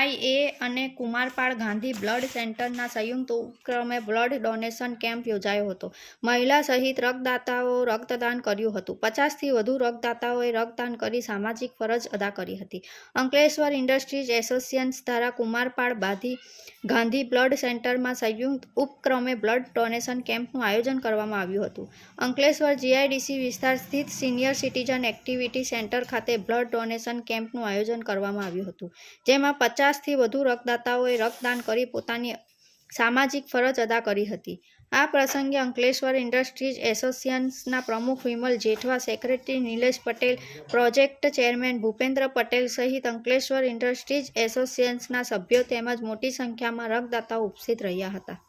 CIA અને Kumarpal Gandhi blood સેન્ટરના સંયુક્ત ઉપક્રમે બ્લડ ડોનેશન કેમ્પ યોજાયો હતો। મહિલા સહિત રક્તદાતાઓ રક્તદાન કર્યું હતું। 50થી વધુ રક્તદાતાઓએ રક્તદાન કરી સામાજિક ફરજ અદા કરી હતી। અંકલેશ્વર ઇન્ડસ્ટ્રીઝ એસોસિએશન દ્વારા કુમારપાળ ગાંધી બ્લડ સેન્ટરમાં સંયુક્ત ઉપક્રમે બ્લડ ડોનેશન કેમ્પનું આયોજન કરવામાં આવ્યું હતું। અંકલેશ્વર GIDC વિસ્તાર સ્થિત સિનિયર સિટીઝન એક્ટિવિટી સેન્ટર ખાતે બ્લડ ડોનેશન કેમ્પનું આયોજન કરવામાં આવ્યું હતું, જેમાં 50થી વધુ રક્તદાતાઓએ રક્તદાન કરી પોતાની સામાજિક ફરજ અદા કરી હતી। આ પ્રસંગે અંકલેશ્વર ઇન્ડસ્ટ્રીઝ એસોસિએશનના પ્રમુખ Vimal Jethwa, secretary Nilesh Patel, project chairman Bhupendra Patel સહિત અંકલેશ્વર ઇન્ડસ્ટ્રીઝ એસોસિએશનના સભ્યો તેમજ મોટી સંખ્યામાં રક્તદાતાઓ ઉપસ્થિત રહ્યા હતા।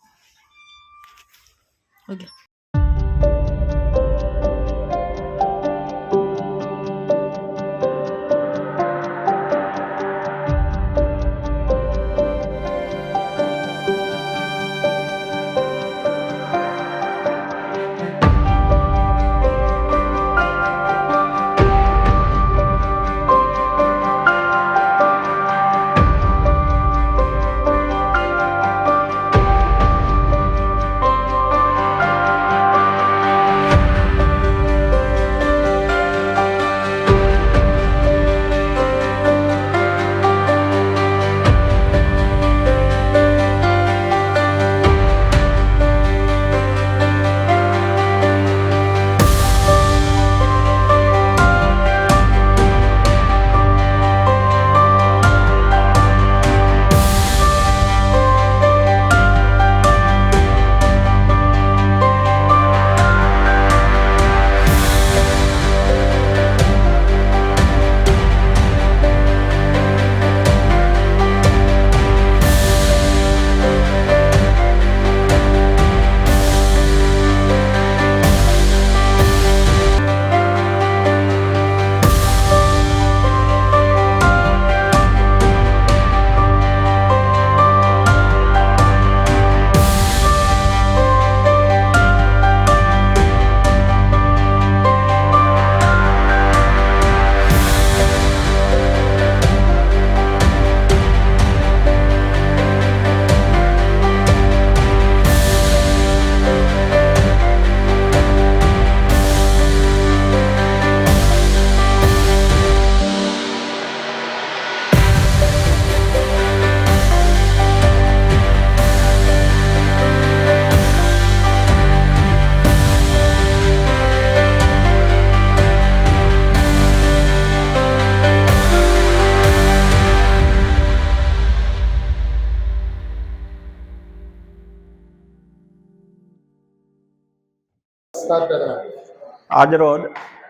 આજરોજ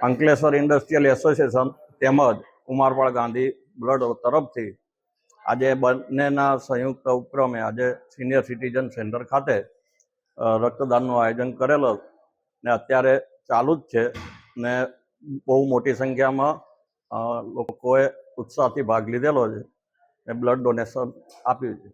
અંકલેશ્વર ઇન્ડસ્ટ્રીયલ એસોસિએશન તેમજ કુમારપાળ ગાંધી બ્લડ તરફથી આજે બંનેના સંયુક્ત ઉપક્રમે આજે સિનિયર સિટીઝન સેન્ટર ખાતે રક્તદાનનું આયોજન કરેલો ને અત્યારે ચાલુ જ છે ને બહુ મોટી સંખ્યામાં લોકોએ ઉત્સાહથી ભાગ લીધેલો છે ને બ્લડ ડોનેશન આપ્યું છે।